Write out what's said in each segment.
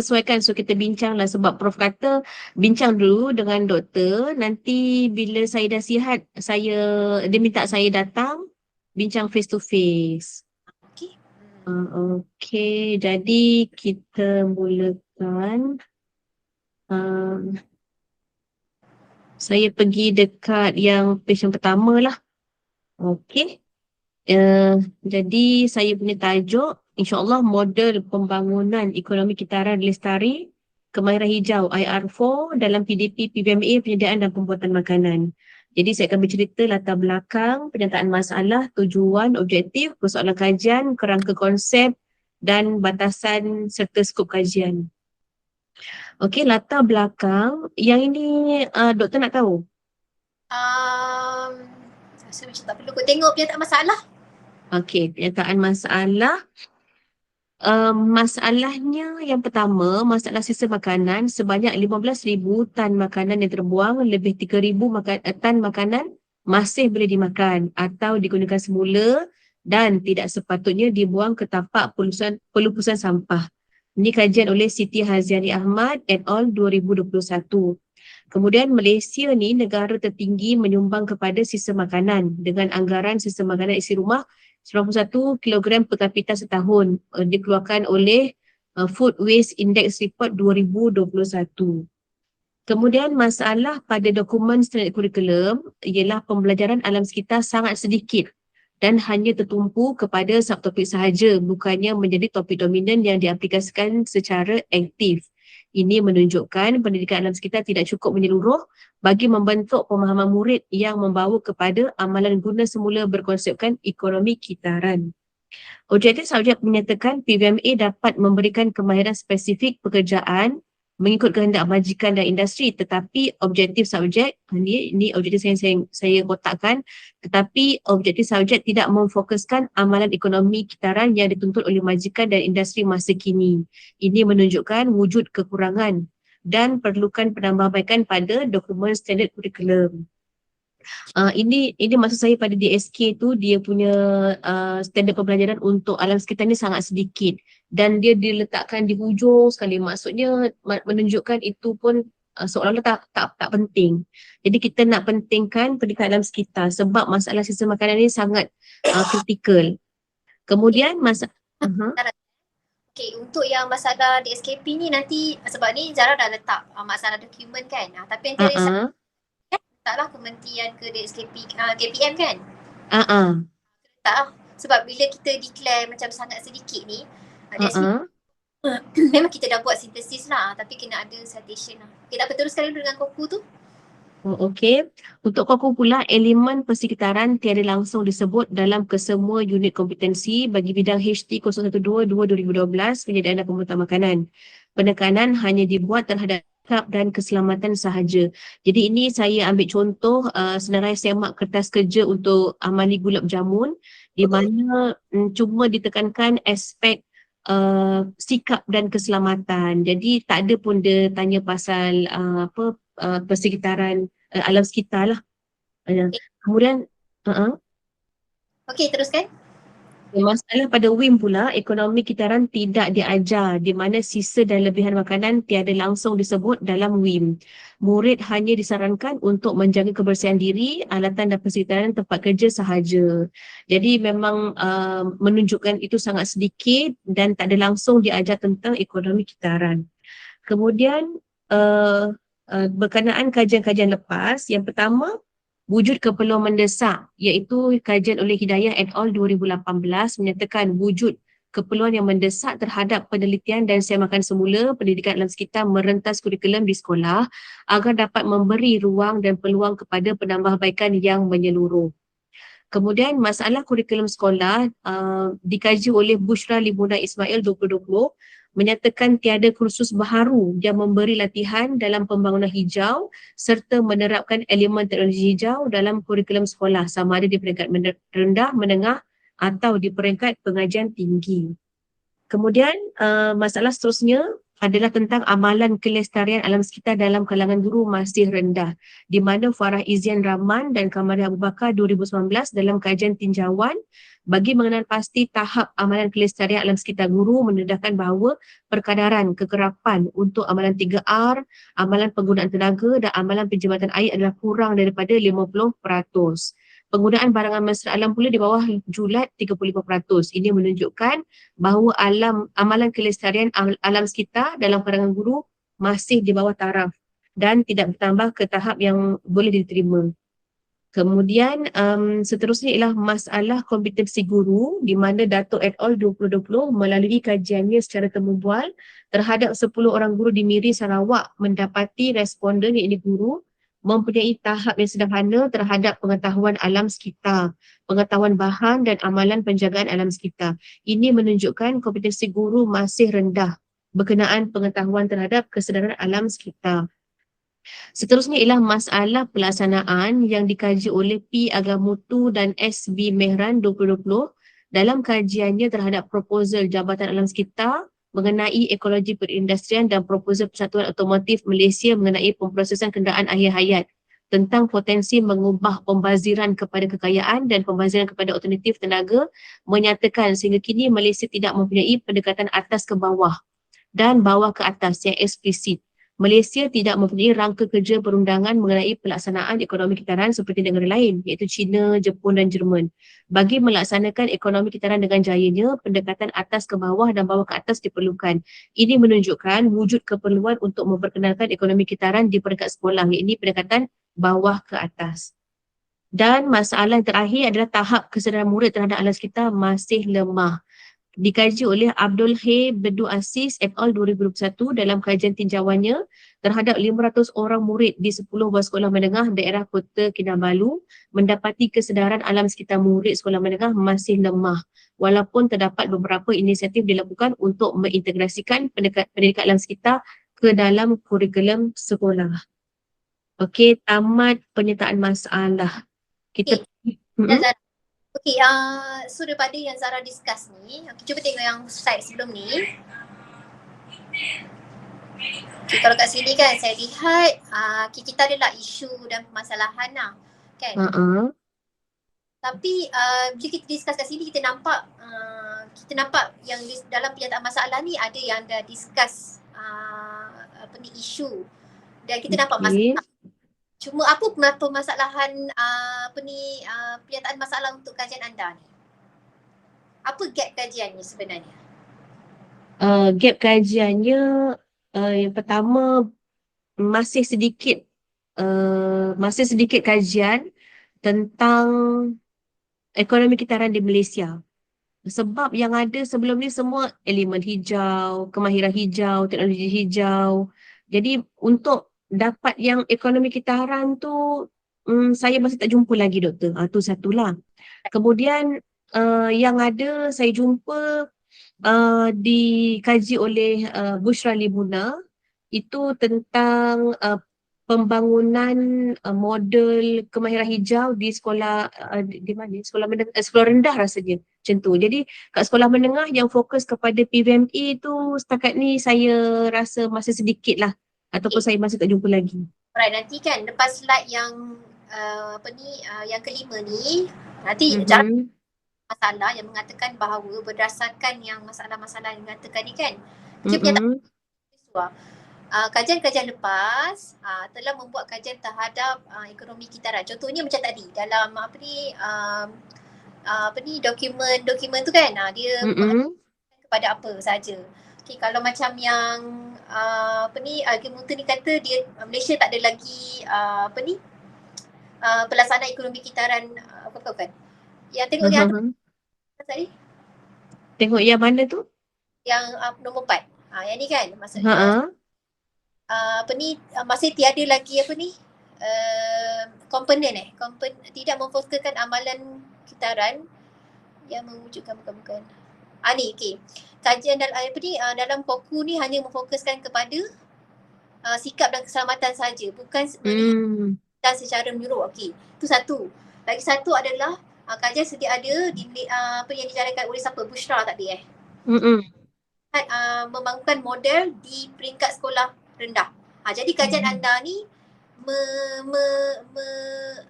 sesuaikan, so kita bincang lah sebab Prof kata bincang dulu dengan doktor, nanti bila saya dah sihat, dia minta saya datang bincang face to face. Okey. Okey, jadi kita mulakan. Saya pergi dekat yang page yang pertama lah. Okey. Jadi saya punya tajuk InsyaAllah model pembangunan ekonomi kitaran lestari kemahiran hijau IR4 dalam PDP PBMA penyediaan dan pembuatan makanan. Jadi saya akan bercerita latar belakang, penyataan masalah, tujuan, objektif, persoalan kajian, kerangka konsep dan batasan serta skop kajian. Okey, latar belakang. Yang ini doktor nak tahu? Rasa macam tak perlu kot tengok pernyataan masalah. Okey, pernyataan masalah. Masalahnya yang pertama, masalah sisa makanan sebanyak 15,000 tan makanan yang terbuang, lebih 3,000 tan makanan masih boleh dimakan atau digunakan semula dan tidak sepatutnya dibuang ke tapak pelupusan sampah. Ini kajian oleh Siti Haziani Ahmad et al. 2021. Kemudian Malaysia ni negara tertinggi menyumbang kepada sisa makanan dengan anggaran sisa makanan isi rumah 91 kilogram per kapita setahun, dikeluarkan oleh Food Waste Index Report 2021. Kemudian masalah pada dokumen standard kurikulum ialah pembelajaran alam sekitar sangat sedikit dan hanya tertumpu kepada subtopik sahaja, bukannya menjadi topik dominan yang diaplikasikan secara aktif. Ini menunjukkan pendidikan alam sekitar tidak cukup menyeluruh bagi membentuk pemahaman murid yang membawa kepada amalan guna semula berkonsepkan ekonomi kitaran. Objektif subjek menyatakan PBMA dapat memberikan kemahiran spesifik pekerjaan mengikut kehendak majikan dan industri, tetapi objektif subjek, ini objektif saya kotakkan, tetapi objektif subjek tidak memfokuskan amalan ekonomi kitaran yang dituntut oleh majikan dan industri masa kini. Ini menunjukkan wujud kekurangan dan perlukan penambahbaikan pada dokumen standard kurikulum. Ini maksud saya pada DSK tu, dia punya standard pembelajaran untuk alam sekitar ni sangat sedikit dan dia diletakkan di hujung sekali, maksudnya menunjukkan itu pun seolah-olah tak penting. Jadi kita nak pentingkan pendidikan alam sekitar sebab masalah sisa makanan ni sangat kritikal. Kemudian Okay, untuk yang masalah DSKP ni nanti sebab ni Zara dah letak masalah dokumen kan. Tapi nanti ada letaklah kementerian ke DSKP, KPM kan? Letak lah. Sebab bila kita declare macam sangat sedikit ni, memang kita dah buat sintesis lah, tapi kena ada citation lah. Okay, tak apa, teruskan dulu dengan Koku tu. Okey. Untuk Koku pula, elemen persekitaran tiada langsung disebut dalam kesemua unit kompetensi bagi bidang HT 012-2012 penyediaan dan pembuatan makanan. Penekanan hanya dibuat terhadap dan keselamatan sahaja. Jadi ini saya ambil contoh senarai semak kertas kerja untuk amali gulab jamun di mana cuma ditekankan aspek sikap dan keselamatan. Jadi tak ada pun dia tanya pasal persekitaran alam sekitar lah. Kemudian Okey, teruskan. Masalah pada WIM pula, ekonomi kitaran tidak diajar di mana sisa dan lebihan makanan tiada langsung disebut dalam WIM. Murid hanya disarankan untuk menjaga kebersihan diri, alatan dan persekitaran tempat kerja sahaja. Jadi memang menunjukkan itu sangat sedikit dan tak ada langsung diajar tentang ekonomi kitaran. Kemudian berkenaan kajian-kajian lepas, yang pertama, wujud keperluan mendesak iaitu kajian oleh Hidayah et al. 2018 menyatakan wujud keperluan yang mendesak terhadap penelitian dan semakan semula pendidikan alam sekitar merentas kurikulum di sekolah agar dapat memberi ruang dan peluang kepada penambahbaikan yang menyeluruh. Kemudian masalah kurikulum sekolah dikaji oleh Bushra Limuna Ismail 2020 menyatakan tiada kursus baharu yang memberi latihan dalam pembangunan hijau serta menerapkan elemen teknologi hijau dalam kurikulum sekolah sama ada di peringkat rendah, menengah atau di peringkat pengajian tinggi. Kemudian masalah seterusnya, adalah tentang amalan kelestarian alam sekitar dalam kalangan guru masih rendah, di mana Farah Izian Rahman dan Kamaria Abu Bakar 2019 dalam kajian tinjauan bagi mengenal pasti tahap amalan kelestarian alam sekitar guru mendedahkan bahawa perkadaran kekerapan untuk amalan 3R, amalan penggunaan tenaga dan amalan penjimatan air adalah kurang daripada 50%. Penggunaan barangan mesra alam pula di bawah julat 35%. Ini menunjukkan bahawa amalan kelestarian alam sekitar dalam kalangan guru masih di bawah taraf dan tidak bertambah ke tahap yang boleh diterima. Kemudian seterusnya ialah masalah kompetensi guru di mana Dato' et al. 2020 melalui kajiannya secara temubual terhadap 10 orang guru di Miri Sarawak mendapati responden iaitu guru mempunyai tahap yang sederhana terhadap pengetahuan alam sekitar, pengetahuan bahan dan amalan penjagaan alam sekitar. Ini menunjukkan kompetensi guru masih rendah berkenaan pengetahuan terhadap kesedaran alam sekitar. Seterusnya ialah masalah pelaksanaan yang dikaji oleh P. Agamutu dan S. B. Mehran 2020 dalam kajiannya terhadap proposal Jabatan Alam Sekitar mengenai ekologi perindustrian dan proposal Persatuan Otomotif Malaysia mengenai pemprosesan kenderaan akhir hayat tentang potensi mengubah pembaziran kepada kekayaan dan pembaziran kepada alternatif tenaga menyatakan sehingga kini Malaysia tidak mempunyai pendekatan atas ke bawah dan bawah ke atas yang eksplisit. Malaysia tidak mempunyai rangka kerja perundangan mengenai pelaksanaan ekonomi kitaran seperti negara lain iaitu China, Jepun dan Jerman. Bagi melaksanakan ekonomi kitaran dengan jayanya, pendekatan atas ke bawah dan bawah ke atas diperlukan. Ini menunjukkan wujud keperluan untuk memperkenalkan ekonomi kitaran di peringkat sekolah, iaitu pendekatan bawah ke atas. Dan masalah yang terakhir adalah tahap kesedaran murid terhadap alam sekitar masih lemah. Dikaji oleh Abdul Hay Bedu Aziz et al. 2021 dalam kajian tinjauannya terhadap 500 orang murid di 10 buah sekolah menengah daerah Kota Kinabalu mendapati kesedaran alam sekitar murid sekolah menengah masih lemah walaupun terdapat beberapa inisiatif dilakukan untuk mengintegrasikan pendidikan alam sekitar ke dalam kurikulum sekolah. Okey, tamat penyertaan masalah. Kita Okey, so daripada yang Zara discuss ni, cuba tengok yang slide sebelum ni. Okay, kalau kat sini kan saya lihat kita adalah isu dan permasalahan lah, kan? Tapi bila kita discuss kat sini kita nampak yang dalam pernyataan masalah ni ada yang dah discuss isu dan kita nampak masalah. Cuma apa permasalahan pernyataan masalah untuk kajian anda ni? Apa gap kajiannya sebenarnya? Gap kajiannya yang pertama masih sedikit kajian tentang ekonomi kitaran di Malaysia. Sebab yang ada sebelum ni semua elemen hijau, kemahiran hijau, teknologi hijau. Jadi untuk dapat yang ekonomi kitaran tu saya masih tak jumpa lagi doktor. Tu satulah. Kemudian yang ada saya jumpa dikaji oleh Bushra Limuna itu tentang pembangunan model kemahiran hijau di sekolah di mana? Sekolah rendah rasanya macam tu. Jadi kat sekolah menengah yang fokus kepada PVMA tu setakat ni saya rasa masih sedikit lah ataupun saya masih tak jumpa lagi. Alright, nanti kan lepas slide yang yang kelima ni nanti masalah yang mengatakan bahawa berdasarkan yang masalah-masalah yang mengatakan ni kan kajian-kajian lepas telah membuat kajian terhadap ekonomi kitaran. Contohnya macam tadi dalam dokumen tu kan dia kepada apa saja. Okay, kalau macam yang Agamutu ni kata dia Malaysia tak ada lagi pelaksanaan ekonomi kitaran bukan. Yang tengok yang tadi. Tengok yang mana tu? Yang nombor 4. Yang ni kan maksudnya masih tiada lagi komponen tidak memfokuskan amalan kitaran yang mewujudkan bukan. Ni okey. Kajian dalam POKU ni hanya memfokuskan kepada sikap dan keselamatan saja, bukan dan secara menyeluruh. Okey. Itu satu. Lagi satu adalah kajian sedia ada yang dijalankan oleh siapa? Bushra tadi membangunkan model di peringkat sekolah rendah. Jadi kajian anda ni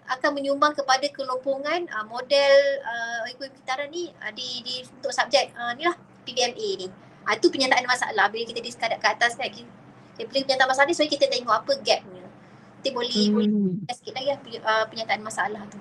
akan menyumbang kepada kelompongan model ekonomi kitaran ni di untuk subjek ni lah PBMA ni. Itu penyataan masalah. Bila kita disekadat ke atas kan, bila penyataan masalah ni, so kita tengok apa gapnya. Kita boleh sikit lagi lah penyataan masalah tu.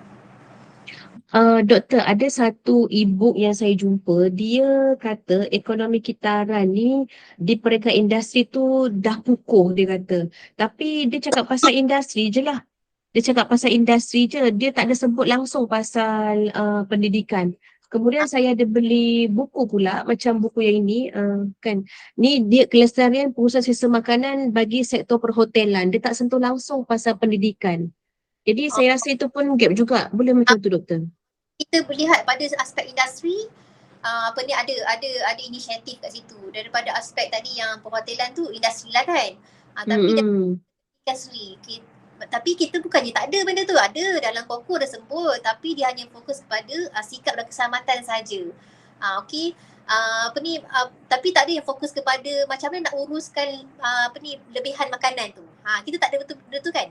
Doktor, ada satu ibu yang saya jumpa, dia kata ekonomi kitaran ni di peringkat industri tu dah kukuh, dia kata. Tapi dia cakap pasal industri je lah. Dia cakap pasal industri je, dia tak ada sebut langsung pasal pendidikan. Kemudian saya ada beli buku pula, macam buku yang ini kan. Ni dia kelestarian pengurusan sistem makanan bagi sektor perhotelan. Dia tak sentuh langsung pasal pendidikan. Jadi saya rasa itu pun gap juga. Boleh macam tu, doktor? Kita melihat pada aspek industri, ada inisiatif kat situ. Daripada aspek tadi yang perhotelan tu industri lah kan. Tapi industri, tapi kita bukannya tak ada benda tu. Ada dalam KOKO dah sebut, tapi dia hanya fokus kepada sikap dan keselamatan saja. Okey. Tapi tak ada yang fokus kepada macam mana nak uruskan lebihan makanan tu. Kita tak ada betul kan?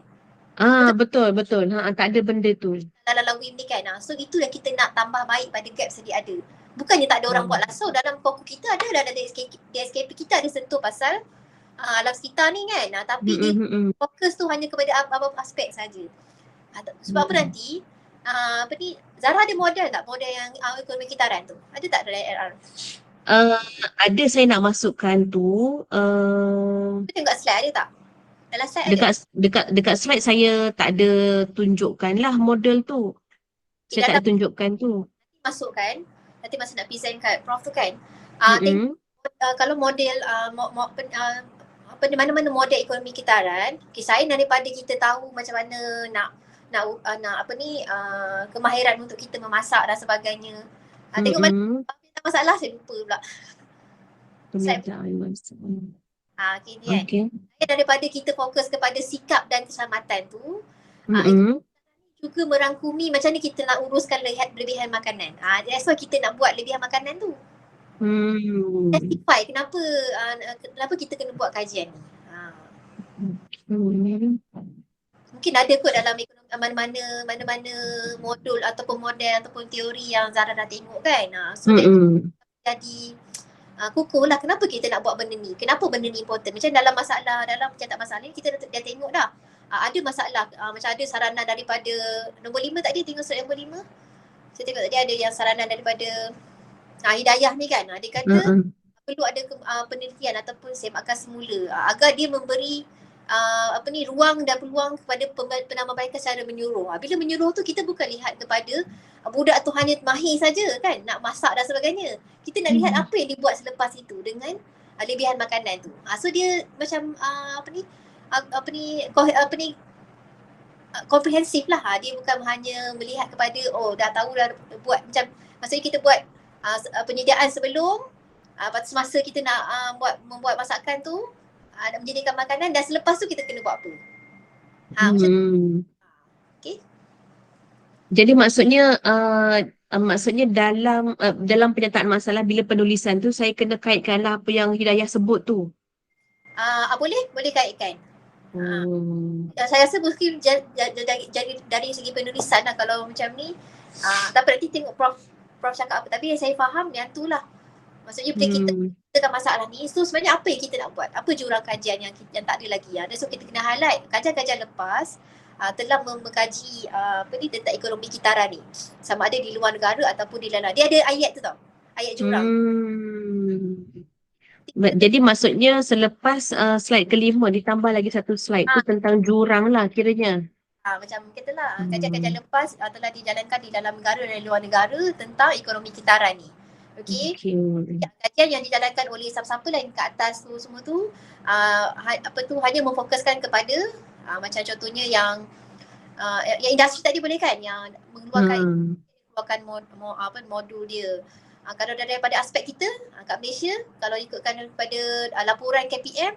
Betul. Tak ada benda tu. Dalam WIM ni kan. So itu yang kita nak tambah baik pada gap sedia ada. Bukannya tak ada orang buat lah. So dalam KOKO kita ada, dalam DSKP kita ada sentuh pasal alam sekitar ni kan. Tapi dia fokus tu hanya kepada apa aspek saja. Sebab apa nanti, Zara ada model tak? Model yang ekonomi kitaran tu? Ada tak dalam LR? Ada, saya nak masukkan tu. Tengok slide ada tak? Dalam slide dekat slide saya tak ada tunjukkan lah model tu. Saya tak ada tunjukkan tu. Nanti masa nak present kat Prof tu kan. Kalau model mana-mana model ekonomi kitaran, saya daripada kita tahu macam mana nak kemahiran untuk kita memasak dan sebagainya. Tengok mana masalah, saya lupa pula. Okay. Daripada kita fokus kepada sikap dan keselamatan tu, juga merangkumi macam ni kita nak uruskan lebihan makanan. That's why kita nak buat lebihan makanan tu. Justify kenapa kita kena buat kajian ni. Mungkin ada kot dalam mana-mana modul ataupun model ataupun teori yang Zara dah tengok kan. So jadi kukuh lah kenapa kita nak buat benda ni. Kenapa benda ni important. Macam dalam pencatat masalah ni kita dah tengok dah. Ada masalah, macam ada saranan daripada nombor 5 tadi, tengok slide nombor 5. Saya tengok tadi ada yang saranan daripada Hidayah ni kan. Dia kata perlu ada penelitian ataupun semakan semula agar dia memberi ruang dan peluang kepada penambahbaikan secara menyuruh. Bila menyuruh tu kita bukan lihat kepada budak tu hanya mahir saja kan, nak masak dan sebagainya. Kita nak lihat apa yang dibuat selepas itu dengan lebihan makanan tu. So dia macam komprehensif lah. Dia bukan hanya melihat kepada dah tahu dah buat macam maksudnya kita buat penyediaan sebelum semasa kita nak membuat masakan tu, nak menjadikan makanan, dan selepas tu kita kena buat apa. Macam tu. Okay. Jadi maksudnya dalam penyataan masalah bila penulisan tu saya kena kaitkanlah apa yang Hidayah sebut tu. Boleh kaitkan. Saya rasa mungkin jadi dari segi penulisan lah kalau macam ni. Tapi nanti tengok Prof cakap apa. Tapi yang saya faham yang tu lah. Maksudnya bila kita kan masalah ni, so sebenarnya apa yang kita nak buat? Apa jurang kajian yang tak ada lagi? So kita kena highlight kajian-kajian lepas telah mengkaji tentang ekonomi kitaran ni. Sama ada di luar negara ataupun di dalam. Dia ada ayat tu tau. Ayat jurang. Jadi maksudnya selepas slide kelima ditambah lagi satu slide tu tentang jurang lah kiranya. Macam katalah kajian-kajian lepas telah dijalankan di dalam negara dan luar negara tentang ekonomi kitaran ni. Okey. Kajian yang dijalankan oleh siapa-siapa lain ke atas tu semua tu hanya memfokuskan kepada macam contohnya yang industri tadi boleh kan, yang mengeluarkan modul dia. Kalau daripada aspek kita kat Malaysia, kalau ikutkan daripada laporan KPM,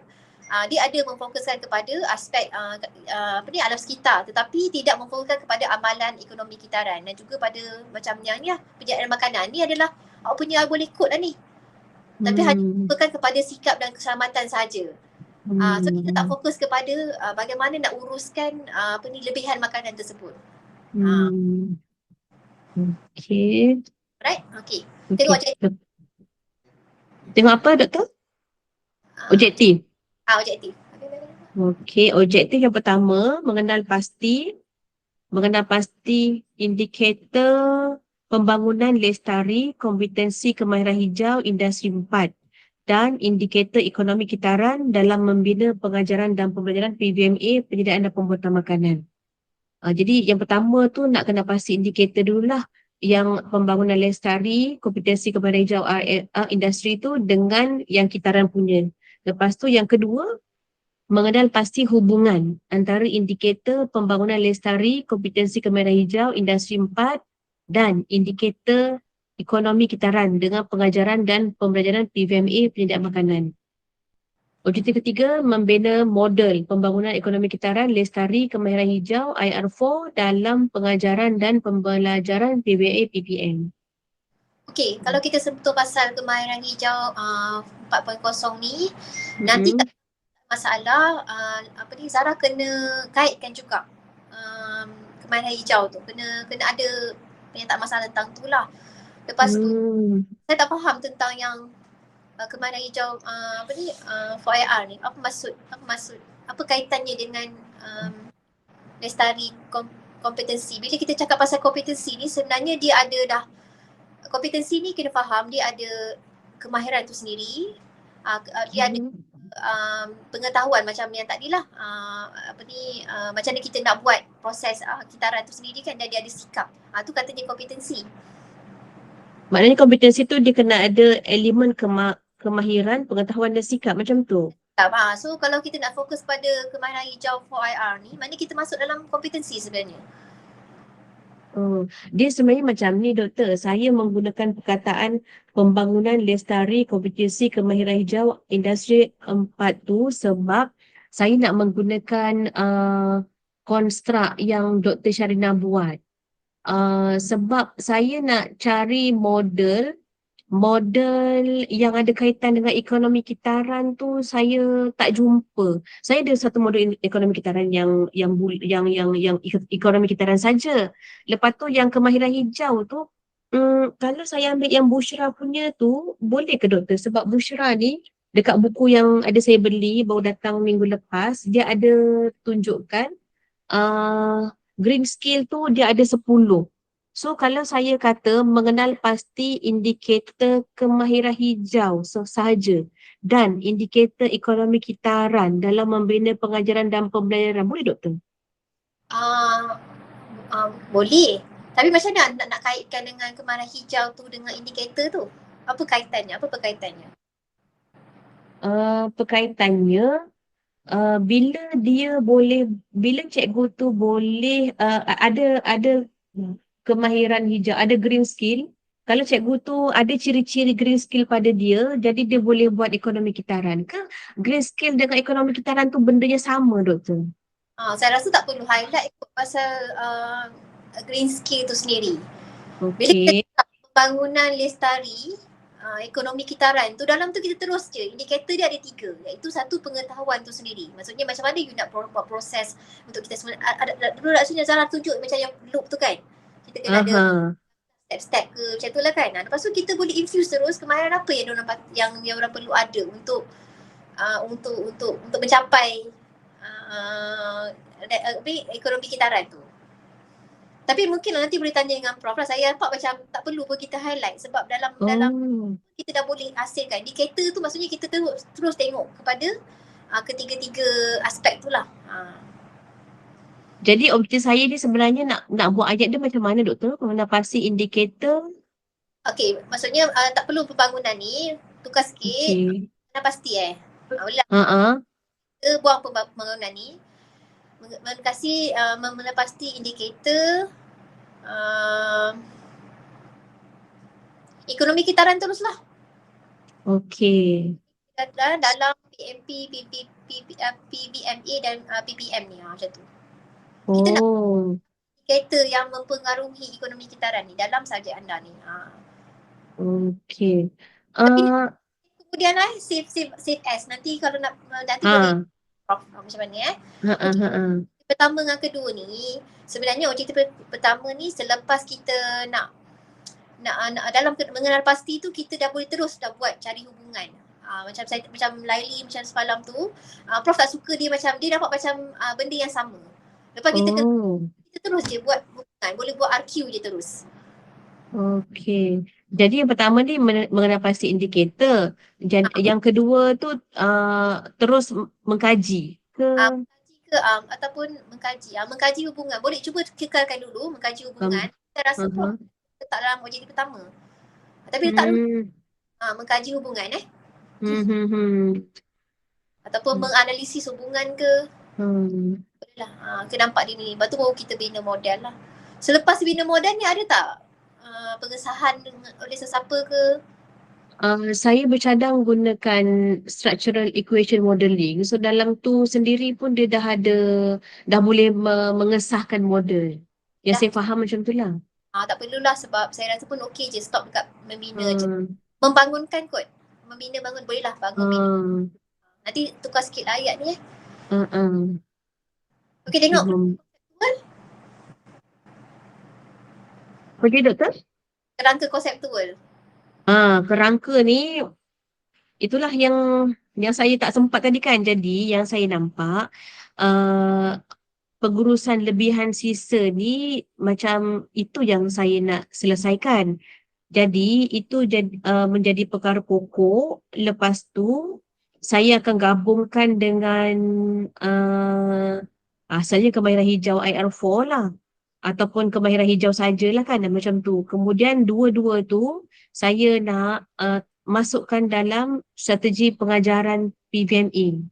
dia ada memfokuskan kepada aspek alam sekitar, tetapi tidak memfokuskan kepada amalan ekonomi kitaran, dan juga pada macam yang ni lah, penyediaan makanan ni adalah awak punya boleh kod lah ni. Tapi hanya Hmm. fokuskan kepada sikap dan keselamatan saja. So kita tak Hmm. fokus kepada bagaimana nak uruskan lebihan makanan tersebut. Hmm. Okey. Right? Okay. Tengok Okey. je. Tengok apa, doktor? Uh, Objektif. objektif. Okey, objektif yang pertama, mengenal pasti indikator pembangunan lestari, kompetensi kemahiran hijau, industri 4 dan indikator ekonomi kitaran dalam membina pengajaran dan pembelajaran PBMA, penyediaan dan pembuatan makanan. Jadi yang pertama tu nak kena pasti indikator dululah, yang pembangunan lestari, kompetensi kemahiran hijau, industri tu dengan yang kitaran punya. Lepas tu yang kedua, mengenal pasti hubungan antara indikator pembangunan lestari, kompetensi kemahiran hijau, industri 4 dan indikator ekonomi kitaran dengan pengajaran dan pembelajaran PVMA, penyediaan makanan. Objektif ketiga, membina model pembangunan ekonomi kitaran, lestari, kemahiran hijau, IR4 dalam pengajaran dan pembelajaran PVMA, PPM. Okay, kalau kita sentuh pasal kemahiran hijau 4.0 ni, nanti tak masalah Zara kena kaitkan juga kemahiran hijau tu, kena ada pernyataan masalah tentang tu lah. Lepas tu saya tak faham tentang yang kemahiran hijau 4IR ni, apa maksud, apa kaitannya dengan lestari kompetensi. Bila kita cakap pasal kompetensi ni, sebenarnya dia ada dah, kompetensi ni kena faham dia ada kemahiran tu sendiri, dia ada pengetahuan macam yang tadilah macam mana kita nak buat proses kitaran tu sendiri kan, dan dia ada sikap, tu katanya kompetensi. Maknanya kompetensi tu dia kena ada elemen kemahiran, pengetahuan dan sikap macam tu. So kalau kita nak fokus pada kemahiran hijau 4IR ni, maknanya kita masuk dalam kompetensi sebenarnya. Dia sebenarnya macam ni, doktor. Saya menggunakan perkataan pembangunan lestari, kompetensi kemahiran hijau, industri 4 tu sebab saya nak menggunakan konstruk yang Dr. Sharina buat. Sebab saya nak cari model yang ada kaitan dengan ekonomi kitaran tu saya tak jumpa. Saya ada satu model ekonomi kitaran yang ekonomi kitaran saja. Lepas tu yang kemahiran hijau tu, kalau saya ambil yang Bushra punya tu, boleh ke doktor? Sebab Bushra ni dekat buku yang ada saya beli baru datang minggu lepas, dia ada tunjukkan green skill tu dia ada 10. So kalau saya kata mengenal pasti indikator kemahiran hijau sahaja dan indikator ekonomi kitaran dalam membina pengajaran dan pembelajaran, boleh doktor? Boleh. Tapi macam mana nak kaitkan dengan kemahiran hijau tu dengan indikator tu? Apa kaitannya? Apa perkaitannya? Perkaitannya bila cikgu tu boleh ada kemahiran hijau, ada green skill. Kalau cikgu tu ada ciri-ciri green skill pada dia, jadi dia boleh buat ekonomi kitaran. Ke green skill dengan ekonomi kitaran tu bendanya sama, doktor? Saya rasa tak perlu highlight pasal green skill tu sendiri. Bila Okey. kita pembangunan lestari, ekonomi kitaran tu, dalam tu kita terus je, indikator dia ada 3, iaitu satu pengetahuan tu sendiri. Maksudnya macam mana you nak buat proses untuk kita semua, dulu maksudnya Zara tunjuk macam yang loop tu kan, kita kena ada step-step ke macam tu lah kan. Lepas tu kita boleh infuse terus kemahiran apa yang orang perlu ada untuk mencapai ekonomi kitaran tu. Tapi mungkin nanti boleh tanya dengan Prof lah. Saya nampak macam tak perlu pun kita highlight sebab dalam kita dah boleh hasilkan. Indikator tu maksudnya kita terus tengok kepada ketiga-tiga aspek tu lah. Jadi objektif saya ni sebenarnya nak buat ayat dia macam mana, doktor? Mengenal pasti indikator. Okey, maksudnya tak perlu pembangunan ni, tukar sikit. Mengenal pasti kita buang pembangunan ni, mengenal pasti indikator ekonomi kitaran teruslah. Okey. Dalam PMP, PBMA dan PPM ni macam tu. Kita nak indikator yang mempengaruhi ekonomi kitaran ni dalam subjek anda ni. Okey. Tapi Kemudian save as. Nanti kalau nanti boleh Ah, macam mana ha, ha, Okey, ha, ha. pertama dengan kedua ni, sebenarnya objektif pertama ni selepas kita nak dalam mengenal pasti tu kita dah boleh terus dah buat cari hubungan. Macam Laili macam semalam tu, Prof tak suka dia macam dia dapat macam benda yang sama. Lepas Oh, kita terus je buat hubungan, boleh buat RQ je terus. okey. Jadi yang pertama ni mengenal pasti indikator. Yang kedua tu terus mengkaji ke? Mengkaji ke ataupun mengkaji hubungan. Boleh cuba kekalkan dulu mengkaji hubungan. Um, Saya rasa Prof uh-huh. letak dalam objektif pertama. Tapi letak dulu Hmm, mengkaji hubungan hmm, hmm, hmm. ataupun menganalisis hubungan ke. Hmm. Boleh lah. Kita nampak dia ni. Lepas tu baru kita bina model lah. Selepas bina model ni ada tak pengesahan oleh sesiapa ke? Saya bercadang gunakan structural equation modeling. So dalam tu sendiri pun dia dah boleh mengesahkan model. Yang Dah. saya faham macam tu lah. Tak perlulah sebab saya rasa pun okey je stop dekat membina je. Hmm, Membangunkan kot. Membina bangun boleh lah bangun bina. hmm, Nanti tukar sikit lah ayat ni hmm. Okey tengok. Okey doktor? Kerangka konseptual. Kerangka ni itulah yang saya tak sempat tadi kan. Jadi yang saya nampak pengurusan lebihan sisa ni macam itu yang saya nak selesaikan. Jadi itu menjadi perkara pokok. Lepas tu saya akan gabungkan dengan asalnya kemahiran hijau IR4 lah. Ataupun kemahiran hijau sajalah kan macam tu. Kemudian dua-dua tu saya nak masukkan dalam strategi pengajaran PVMA.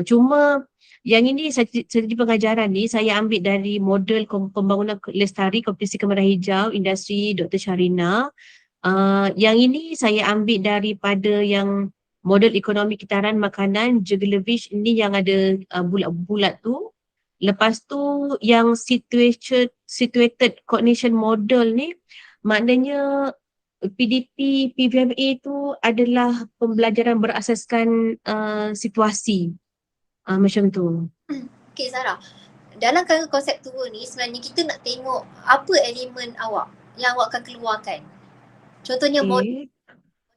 Cuma yang ini strategi pengajaran ni saya ambil dari model pembangunan lestari kompetisi kemahiran hijau industri Dr. Sharina. Yang ini saya ambil daripada yang model ekonomi kitaran makanan Jeglevish ini yang ada bulat-bulat tu. Lepas tu yang situated cognition model ni maknanya PDP PVMA tu adalah pembelajaran berasaskan situasi. Macam tu. Okey Sarah. Dalam kerangka konseptual ni sebenarnya kita nak tengok apa elemen awak yang awak akan keluarkan. Contohnya Okay.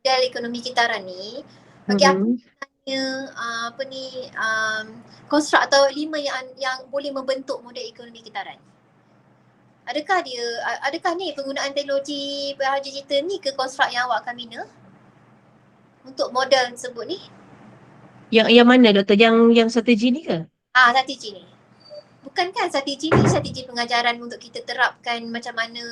model ekonomi kitaran ni, okey apa Mm-hmm. sebenarnya konstruk atau elemen yang boleh membentuk model ekonomi kitaran? Adakah ni penggunaan teknologi bahagian digital ni ke konstruk yang awak akan bina untuk model tersebut ni? Yang mana doktor? Yang strategi ni ke? Strategi ni. Bukan kan strategi ni strategi pengajaran untuk kita terapkan macam mana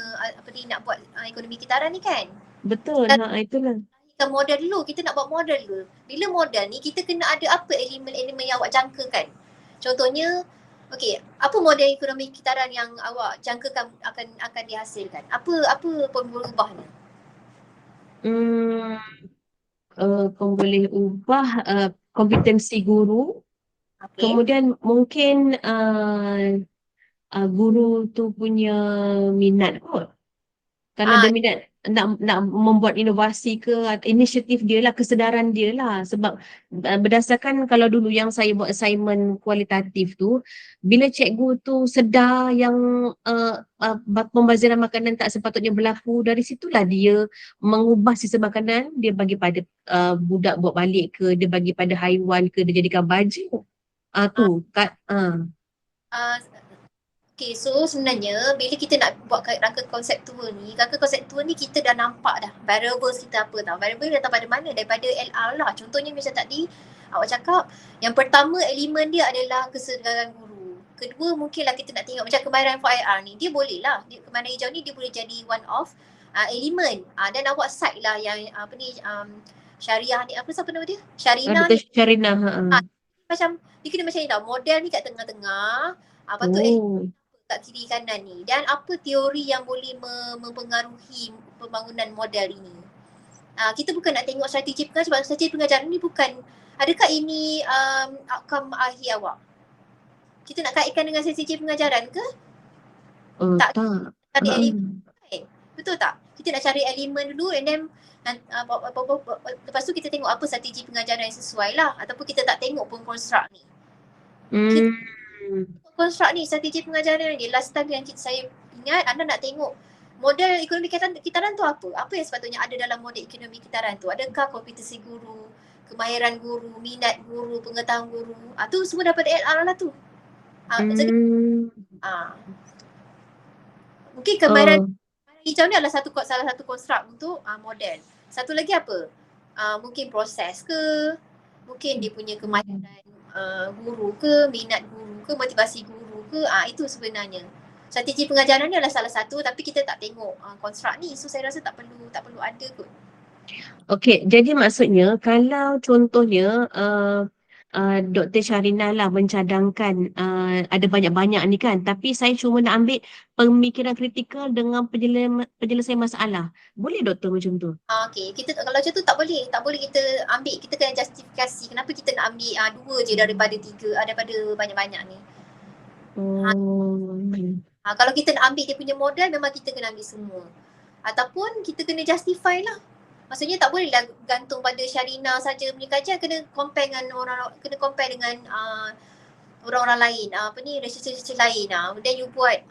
nak buat ekonomi kitaran ni kan? Betul. Itulah. Kita model dulu, kita nak buat model dulu. Bila model ni kita kena ada apa elemen-elemen yang awak jangkakan. Contohnya, okey, apa model ekonomi kitaran yang awak jangkakan akan dihasilkan? Apa berubah ni? Boleh ubah kompetensi guru. Okay. Kemudian mungkin guru tu punya minat kot. Kalau dia minat nak membuat inovasi ke inisiatif dia lah, kesedaran dia lah. Sebab berdasarkan kalau dulu yang saya buat assignment kualitatif tu, bila cikgu tu sedar yang pembaziran makanan tak sepatutnya berlaku, dari situlah dia mengubah sistem makanan, dia bagi pada budak buat balik ke, dia bagi pada haiwan ke, dia jadikan baju. Tu kat Okay, so sebenarnya bila kita nak buat rangka konseptual ni kita dah nampak dah variables kita apa tau. Variable datang pada mana? Daripada LR lah. Contohnya macam tadi awak cakap yang pertama elemen dia adalah kesedaran guru. Kedua mungkinlah kita nak tengok macam kemahiran 4IR ni. Dia boleh lah. Kemahiran hijau ni dia boleh jadi one of elemen. Dan awak cite lah yang Syariah ni, siapa nama dia? Sharina Dr. ni. Sharina. Macam dia kena macam ni tau. Model ni kat tengah-tengah. Lepas tu kat kiri kanan ni dan apa teori yang boleh mempengaruhi pembangunan model ini. Kita bukan nak tengok strategi pengajaran sebab strategi pengajaran ni bukan adakah ini outcome akhir awak. Kita nak kaitkan dengan strategi pengajaran ke? Tak. Tak. Ada elemen. betul tak? Kita nak cari elemen dulu and then lepas tu kita tengok apa strategi pengajaran yang sesuai lah, ataupun kita tak tengok pun construct ni. Kita construct ni strategi pengajaran ni. Last time yang saya ingat, anda nak tengok model ekonomi kitaran tu apa? Apa yang sepatutnya ada dalam model ekonomi kitaran tu? Adakah kompetensi guru, kemahiran guru, minat guru, pengetahuan guru? Tu semua dapat LR lah tu. Mungkin kemahiran hijau ni adalah salah satu konstruk untuk model. Satu lagi apa? Mungkin proses ke, mungkin dia punya kemahiran guru ke, minat guru ke, motivasi guru ke, itu sebenarnya. Strategi pengajaran ni adalah salah satu, tapi kita tak tengok konstruk ni. So saya rasa tak perlu ada kot. Okey, jadi maksudnya kalau contohnya Dr. Syarinah lah mencadangkan ada banyak-banyak ni kan, tapi saya cuma nak ambil pemikiran kritikal dengan penyelesaian masalah. Boleh doktor macam tu? Okey, kita kalau macam tu tak boleh. Tak boleh kita ambil, kita kena justifikasi kenapa kita nak ambil 2 je daripada 3, daripada banyak-banyak ni. Kalau kita nak ambil dia punya model, memang kita kena ambil semua. Ataupun kita kena justify lah. Maksudnya tak boleh lah gantung pada Syarinah saja punya kajian, kena compare dengan orang-orang lain, research lain. Then you buat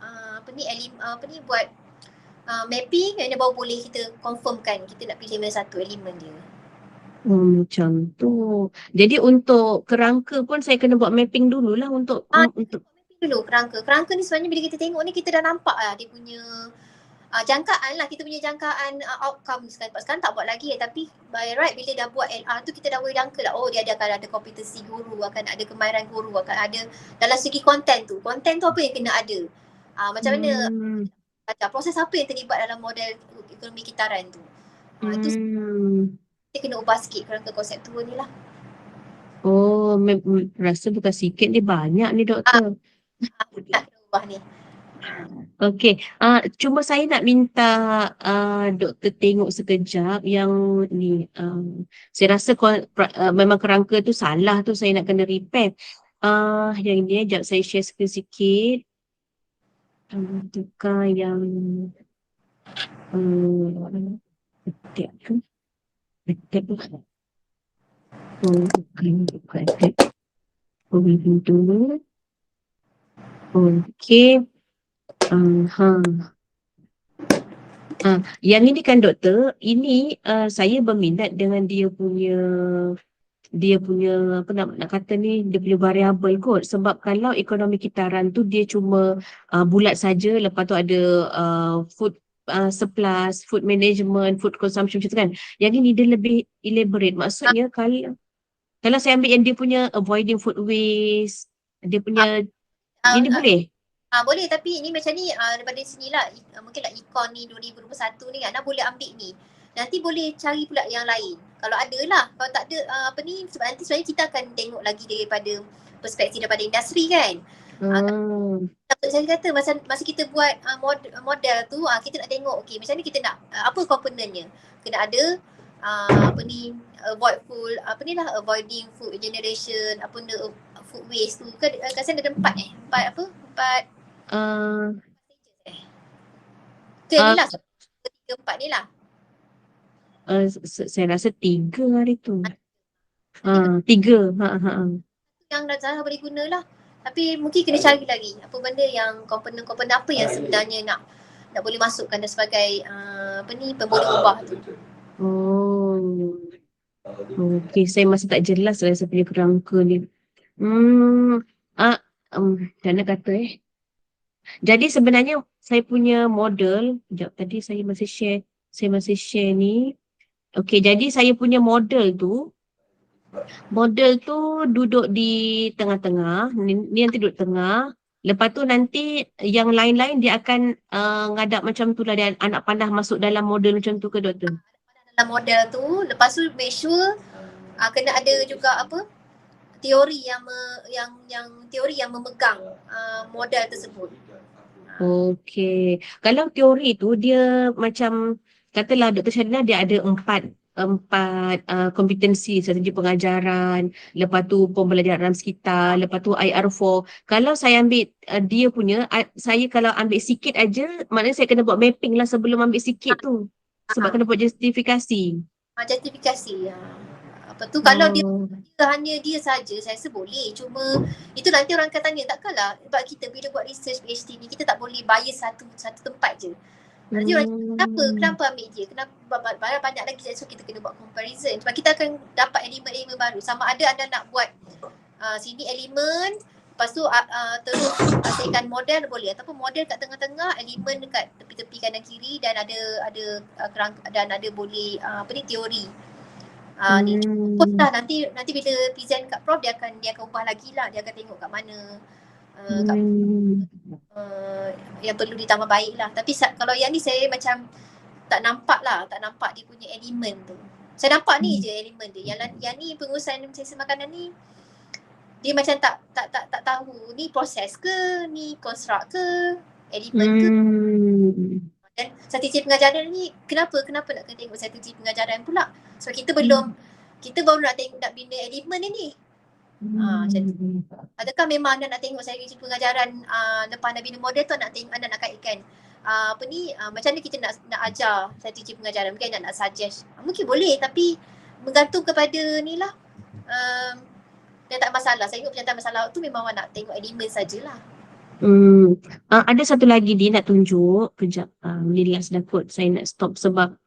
buat mapping, and baru boleh kita confirmkan kita nak pilih mana satu elemen dia. Macam tu. Jadi untuk kerangka pun saya kena buat mapping dululah untuk mapping dulu kerangka. Kerangka ni sebenarnya bila kita tengok ni, kita dah nampak lah dia punya jangkaan lah, kita punya jangkaan outcome sekarang tak buat lagi, tapi by right bila dah buat LR tu kita dah boleh jangka lah, dia akan ada kompetensi guru, akan ada kemahiran guru, akan ada dalam segi konten tu apa yang kena ada, macam mana proses apa yang terlibat dalam model ekonomi kitaran tu. Itu kita kena ubah sikit kerangka konseptual ni lah. Rasa bukan sikit ni, banyak ni doktor. Nak kena ubah ni. Okey, cuma saya nak minta doktor tengok sekejap yang ni. Saya rasa memang kerangka tu salah tu, saya nak kena repair. Yang ni sekejap saya share sikit. Tukar yang okey. Yang ini kan doktor, ini saya berminat dengan dia punya apa nak kata ni, dia punya variabel kot. Sebab kalau ekonomi kitaran tu dia cuma bulat saja, lepas tu ada food surplus, food management, food consumption macam tu kan. Yang ini dia lebih elaborate. Maksudnya kalau saya ambil yang dia punya avoiding food waste, dia punya ini boleh? Boleh, tapi ini macam ni daripada sinilah, mungkinlah Econ ni 2021 ni kan, boleh ambil ni. Nanti boleh cari pula yang lain. Kalau ada lah, kalau tak ada sebab nanti sebenarnya kita akan tengok lagi daripada perspektif daripada industri kan. Saya kata masa kita buat model tu, kita nak tengok macam ni kita nak apa komponennya. Kena ada avoiding food generation, food waste tu kan, kat sana ada 4 ni lah, 3-4 ni lah. Saya rasa 3 hari tu. 3. Yang dah boleh guna lah. Tapi mungkin kena cari lagi apa benda yang komponen-komponen apa yang sebenarnya nak boleh masukkan dan sebagai pemboleh ubah tu. Okey, saya masih tak jelas lah saya punya kerangka ni. Macam mana kata Jadi sebenarnya saya punya model, sekejap tadi saya masih share ni. Okey, jadi saya punya model tu duduk di tengah-tengah, ni nanti duduk tengah. Lepas tu nanti yang lain-lain dia akan ngadap macam tu lah, dia anak panah masuk dalam model macam tu ke doktor? Dalam model tu, lepas tu make sure kena ada juga teori yang memegang model tersebut. Okey. Kalau teori tu dia macam, katalah Dr. Syarinah dia ada 4 4 kompetensi strategi pengajaran, lepas tu pembelajaran alam sekitar, lepas tu IR4. Kalau saya ambil dia punya, saya kalau ambil sikit aja, maknanya saya kena buat mapping lah sebelum ambil sikit tu. Sebab kena buat justifikasi. Justifikasi. Apa tu, kalau dia Oh. hanya dia saja, saya rasa boleh. Cuma itu nanti orang akan tanya, takkanlah sebab kita bila buat research PhD ni, kita tak boleh bias satu tempat je. Nanti orang kenapa ambil dia? Kenapa banyak lagi, so kita kena buat comparison. Sebab kita akan dapat elemen-elemen baru. Sama ada anda nak buat sini elemen, lepas tu terus hasilkan model boleh, ataupun model kat tengah-tengah, elemen dekat tepi-tepi kanan kiri, dan ada boleh teori. Ni terus lah nanti bila present kat prof, dia akan ubah lagi lah, dia akan tengok kat mana yang perlu ditambah baik lah. Tapi kalau yang ni saya macam tak nampak dia punya elemen tu. Saya nampak ni je elemen dia. Yang ni pengurusan sesi makanan ni, dia macam tak tahu ni proses ke, ni construct ke, elemen ke. Dan strategi pengajaran ni, kenapa nak kena tengok strategi pengajaran pula? Sebab kita baru nak bina elemen ni. Adakah memang anda nak tengok strategi pengajaran lepas anda bina model tu, anda nak kaitkan macam mana kita nak ajar strategi pengajaran? Mungkin anda nak suggest, mungkin boleh, tapi bergantung kepada ni lah, penyataan masalah. Saya ingat penyataan masalah tu memang nak tengok elemen sajalah. Ada satu lagi dia nak tunjuk. Kejap, ni last dah kot. Saya nak stop sebab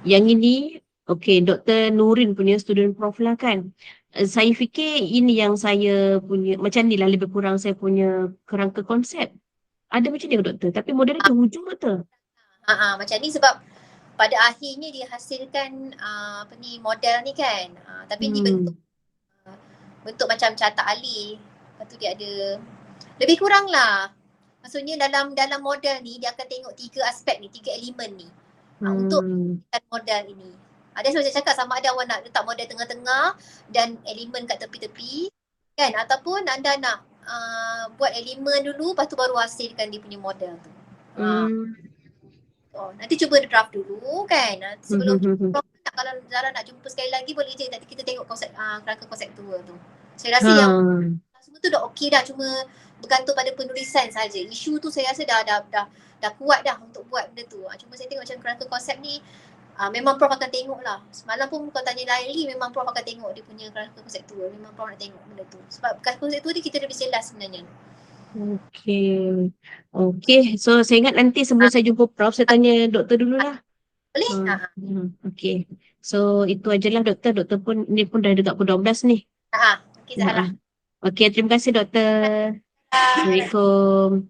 yang ini, okay, Dr. Nurin punya student prof lah kan. Saya fikir ini yang saya punya, macam ni lah lebih kurang saya punya kerangka konsep. Ada macam ni ke doktor? Tapi model tu hujung doktor. Macam ni sebab pada akhirnya dia hasilkan model ni kan. Tapi ni bentuk macam carta alih. Lepas tu dia ada lebih kurang lah. Maksudnya dalam model ni dia akan tengok 3 aspek ni, 3 elemen ni. Untuk model ini. Ada saya cakap, sama ada awak nak letak model tengah-tengah dan elemen kat tepi-tepi kan, ataupun anda nak buat elemen dulu, lepas tu baru hasilkan dia punya model tu. Nanti cuba draft dulu kan. Sebelum kalau Zara nak jumpa sekali lagi, boleh je nanti kita tengok konsep kerangka konseptual tu. Saya rasa yang semua tu dah okey dah, cuma bergantung pada penulisan saja. Isu tu saya rasa dah kuat dah untuk buat benda tu. Cuma saya tengok macam kerangka konsep ni, memang Prof akan tengok lah. Semalam pun kalau tanya Laili, memang Prof akan tengok dia punya kerangka konseptual. Memang Prof nak tengok benda tu. Sebab kerangka konseptual ni kita lebih jelas sebenarnya. Okay. So saya ingat nanti sebelum saya jumpa Prof, saya tanya doktor dululah. Boleh? Okay. So itu ajalah doktor. Doktor pun ni pun dah dekat pukul 12 ni. Okay, Zahra. Okay, terima kasih doktor. Assalamualaikum.